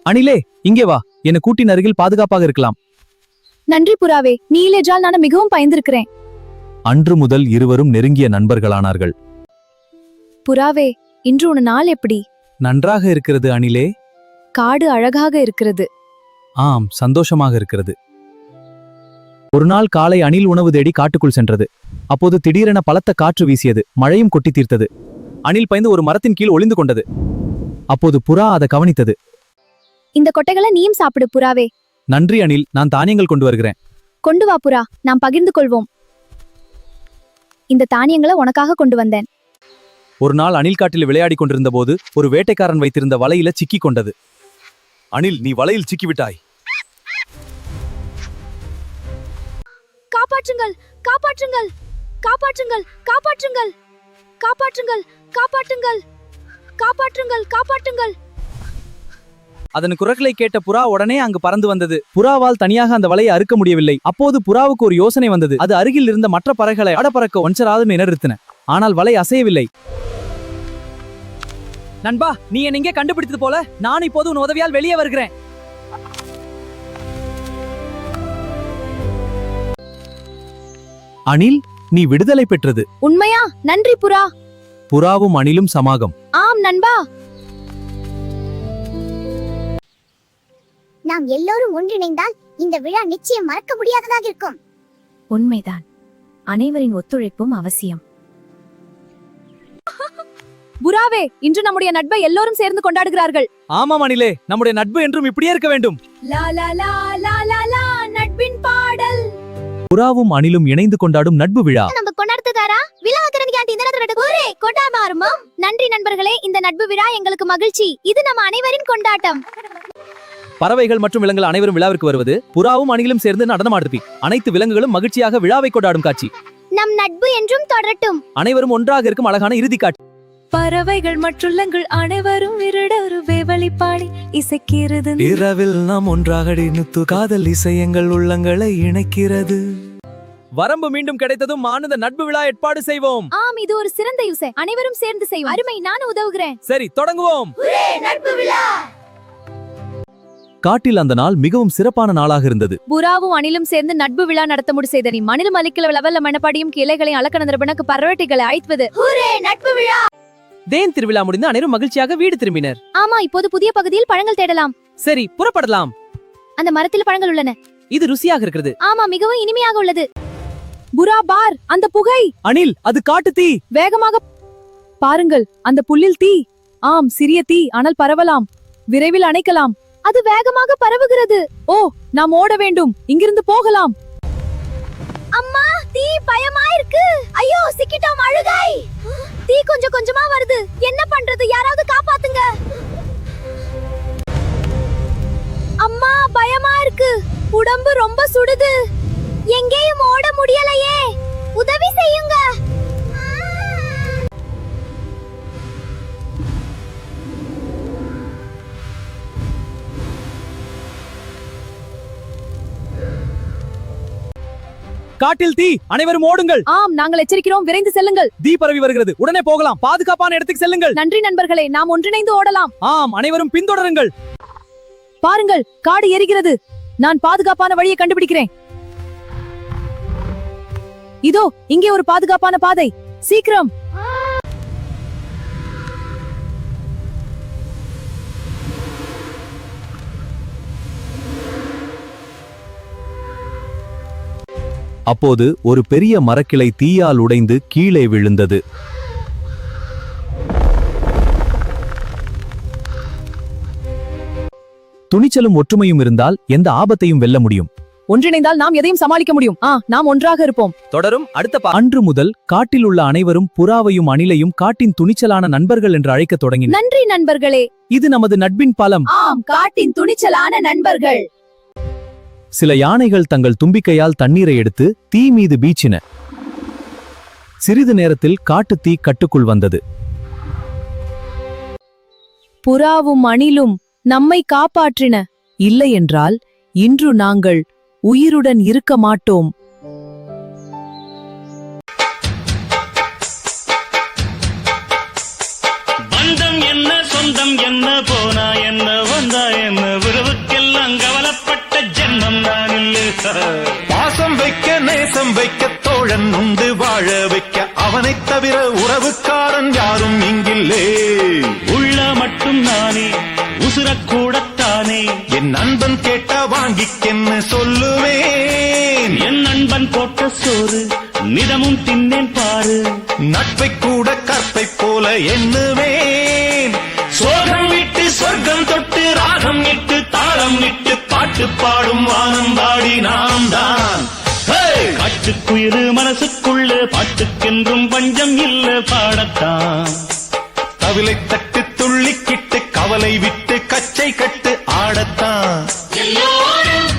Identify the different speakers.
Speaker 1: அணிலே, இங்கே வா. என கூட்டின் அருகில் பாதுகாப்பாக இருக்கலாம்.
Speaker 2: நன்றி புறாவே, நீ இல்லையென்றால் நான் மிகவும் பயந்திருக்கிறேன்.
Speaker 1: அன்று முதல் இருவரும் நெருங்கிய நண்பர்களானார்கள்.
Speaker 2: புறாவே, இன்று உன் நாள் எப்படி?
Speaker 1: நன்றாக இருக்கிறது அணிலே.
Speaker 2: காடு அழகாக இருக்கிறது.
Speaker 1: ஆம், சந்தோஷமாக இருக்கிறது. ஒரு நாள் காலை அணில் உணவு தேடி காட்டுக்குள் சென்றது. அப்போது திடீரென பலத்த காற்று வீசியது. மழையும் கொட்டி தீர்த்தது. அணில் பயந்து ஒரு மரத்தின் கீழ் ஒளிந்து கொண்டது. அப்போது புறா அதை கவனித்தது.
Speaker 2: இந்த கொட்டைகளை நீயும் சாப்பிடு புறாவே.
Speaker 1: நன்றி அணில், நான் தானியங்கள் கொண்டு வருகிறேன்.
Speaker 2: கொண்டு வா புறா, நாம் பகிர்ந்து கொள்வோம். இந்த தானியங்களை உனக்காக கொண்டு வந்தேன்.
Speaker 1: ஒரு நாள் அணில் காட்டில் விளையாடி கொண்டிருந்த போது ஒரு வேட்டைக்காரன் வைத்திருந்த வலையில சிக்கி கொண்டது. அணில், நீ வலையில் சிக்கிவிட்டாய்.
Speaker 2: காப்பாற்றுங்கள், காப்பாற்றுங்கள், காப்பாற்றுங்கள், காப்பாற்றுங்கள், காப்பாற்றுங்கள், காப்பாற்றுங்கள், காப்பாற்றுங்கள், காப்பாற்றுங்கள்.
Speaker 1: அதன் குரல்களை கேட்ட புறா உடனே அங்கு பறந்து வந்தது. புறாவால் தனியாக அந்த வலையை அறுக்க முடியவில்லை. அப்போது புறாவுக்கு ஒரு யோசனை வந்தது. அது அருகில் இருந்த மற்ற பறவைகளை அடப்பறக்க ஒன்றாவது நிறுத்தின. ஆனால் வலை அசையவில்லை. நண்பா, நீ என்ன இங்கே கண்டுபிடித்தது போல நான் இப்போது உன் உதவியால் வெளியே வருகிறேன். அணில், நீ விடுதலை பெற்றது.
Speaker 2: உண்மையா? நன்றி புறா.
Speaker 1: புறாவும் அணிலும் சமாகம்.
Speaker 2: ஆம் நண்பா.
Speaker 3: நாம் எல்லோரும் ஒன்றிணைந்தால் இந்த விழா நிச்சயம் மறக்க முடியாததாக இருக்கும்.
Speaker 4: உண்மைதான். அனைவரின் ஒத்துழைப்பும் அவசியம்.
Speaker 2: புறாவே, இன்று நம்முடைய நட்பை எல்லோரும் சேர்ந்து கொண்டாடுகிறார்கள்.
Speaker 1: ஆமாம் அணிலே, நம்முடைய நட்பு என்றும் இப்படியே இருக்க வேண்டும்.
Speaker 2: லா லா லா லா லா லா, நட்பின் பாடல்.
Speaker 1: புறாவும் அணிலும் இணைந்து கொண்டாடும் நட்பு விழா.
Speaker 3: நம்ம கொண்டாடுறதுக்காரா விழாக்கிறதுக்கு இந்த நேரத்துல ஒரே கொண்டாடுமா?
Speaker 2: நன்றி நண்பர்களே, இந்த நட்பு விழா எங்களுக்கு மகிழ்ச்சி. இது நம்ம அனைவரின் கொண்டாட்டம்.
Speaker 1: பறவைகள் மற்றும் விலங்குகள் அனைவரும் விழாவிற்கு வருவது, புறாவும் அணிலும் சேர்ந்து நடனமாடுவி. அனைத்து விலங்குகளும் மகிழ்ச்சியாக விழாவை கொண்டாடும் காட்சி.
Speaker 3: நம் நட்பு என்றும் தொடரட்டும்.
Speaker 1: அனைவரும் ஒன்றாக இருக்கும் அழகான இறுதி காட்சி.
Speaker 4: பறவைகள் மற்றும் அனைவரும் விரடொரு வேவலி பாடி இசைக்கிறது.
Speaker 1: இரவில் நாம் ஒன்றாக நித்து காதல் இசையங்கள் உள்ளங்களை இணைக்கிறது. வரம்பு மீண்டும் கிடைத்ததும் ஆனந்த நட்பு விழா ஏற்பாடு செய்வோம்.
Speaker 2: ஆம், இது ஒரு சிறந்த யூசை. அனைவரும் சேர்ந்து செய்வோம். அருமை, நான் உதவுகிறேன்.
Speaker 1: சரி, தொடங்குவோம்.
Speaker 3: நட்பு விழா.
Speaker 1: காட்டில் அந்த நாள் மிகவும் சிறப்பான நாளாக இருந்தது.
Speaker 2: புறாவும் அணிலும் சேர்ந்து நட்பு விழா நடத்த முடி செய்தனி மணிலும் அளிக்கல லவல்ல மணப்பாடியும் கிளைகளை அலக்கணந்தரபனக்கு பறவைகளை அழைத்துவது.
Speaker 3: நட்பு விழா.
Speaker 1: தேன் திருவிழா முடிந்து அனைவரும் மகிழ்ச்சியாக வீடு திரும்பினர்.
Speaker 2: ஆமா, இப்போது புதிய பகுதியில் பழங்கள் தேடலாம்.
Speaker 1: சரி, புறப்படலாம்.
Speaker 2: அந்த மரத்தில் பழங்கள் உள்ளன.
Speaker 1: இது ருசியாக இருக்கிறது.
Speaker 2: ஆமா, மிகவும் இனிமையாக உள்ளது. புறா பார், அந்த புகை.
Speaker 1: அணில், அது காட்டு தீ.
Speaker 2: வேகமாக பாருங்கள், அந்த புல்லில் தீ. ஆம், சிறிய தீ, ஆனால் பரவலாம். விரைவில் அணைக்கலாம். அது வேகமாக பரவுகிறது. ஓ, நாம் ஓட வேண்டும். இங்கிருந்து போகலாம்.
Speaker 3: அம்மா, தீ பயமா இருக்கு. ஐயோ, சிக்கிட்டோம். அழுகை. தீ கொஞ்சம் கொஞ்சமா வருது. என்ன பண்றது? யாராவது காப்பாத்துங்க.
Speaker 2: அம்மா, பயமா இருக்கு. உடம்பு ரொம்ப சுடுது.
Speaker 3: எங்கேயும் ஓட முடியலையே. உதவி செய்யுங்க.
Speaker 1: காட்டில் தீ, அனைவரும் ஓடுங்கள்.
Speaker 2: ஆம், நாங்கள் எச்சரிக்கிறோம். விரைந்து செல்லுங்கள்.
Speaker 1: தீ பரவி வருகிறது. உடனே போகலாம். பாதுகாப்பான இடத்துக்கு செல்லுங்கள்.
Speaker 2: நன்றி நண்பர்களே, நாம் ஒன்றிணைந்து ஓடலாம்.
Speaker 1: ஆம், அனைவரும் பின்தொடருங்கள்.
Speaker 2: பாருங்கள், காடு எரிகிறது. நான் பாதுகாப்பான வழியை கண்டுபிடிக்கிறேன். இதோ இங்கே ஒரு பாதுகாப்பான பாதை. சீக்கிரம்.
Speaker 1: அப்போது ஒரு பெரிய மரக்கிளை தீயால் உடைந்து கீழே விழுந்தது. துணிச்சலும் ஒற்றுமையும் இருந்தால் எந்த ஆபத்தையும் வெல்ல முடியும்.
Speaker 2: ஒன்றிணைந்தால் நாம் எதையும் சமாளிக்க முடியும். நாம் ஒன்றாக இருப்போம்.
Speaker 1: தொடரும் அடுத்த அன்று முதல் காட்டில் உள்ள அனைவரும் புறாவையும் அணிலையும் காட்டின் துணிச்சலான நண்பர்கள் என்று அழைக்கத் தொடங்கினர்.
Speaker 2: நன்றி நண்பர்களே.
Speaker 1: இது நமது நட்பின் பலம்.
Speaker 2: ஆம், காட்டின் துணிச்சலான நண்பர்கள்.
Speaker 1: சில யானைகள் தங்கள் தும்பிக்கையால் தண்ணீரை எடுத்து தீ மீது பீச்சின. சிறிது நேரத்தில் காட்டு தீ கட்டுக்குள் வந்தது.
Speaker 2: புறாவும் அணிலும் நம்மை காப்பாற்றின. இல்லை என்றால் இன்று நாங்கள் உயிருடன் இருக்க மாட்டோம்.
Speaker 5: பந்தம் என்ன சொந்தம் என்ன போனா என்ன வந்தா என்ன உறவுக்கெல்லாம் கவலைப்பட்ட ஜென்மம் நான் இல்லை.
Speaker 6: பாசம் வைக்க நேசம் வைக்க தோழன் உண்டு வாழ வைக்க அவனைத் தவிர உறவுக்காரன் யாரும் இங்கில்லே.
Speaker 5: உள்ள மட்டும் நானே உசுரக்கூடத்தானே
Speaker 6: என் நண்பன் கேட்டா வாங்கிக்கென்னு சொல்லுவேன்.
Speaker 5: என் நண்பன் போட்ட சோறு நிதமும் தின்னேன் பாரு.
Speaker 6: நட்பை கூட கற்பை போல எண்ணுவேன்.
Speaker 5: சோகம் விட்டு சொர்க்கம் தொட்டு ராகம் இட்டு தாளம் இட்டு பாட்டு பாடும் வானம் பாடி நாம் தான். காட்டுக்குயிரு மனசுக்குள்ள பாட்டுக்கென்றும் பஞ்சம் இல்ல பாடத்தான்.
Speaker 6: தவிலை தட்டு துள்ளிக்கிட்டு கவலை விட்டு கச்சை கட்டு ஆடத்தான்.
Speaker 5: எல்லோரும்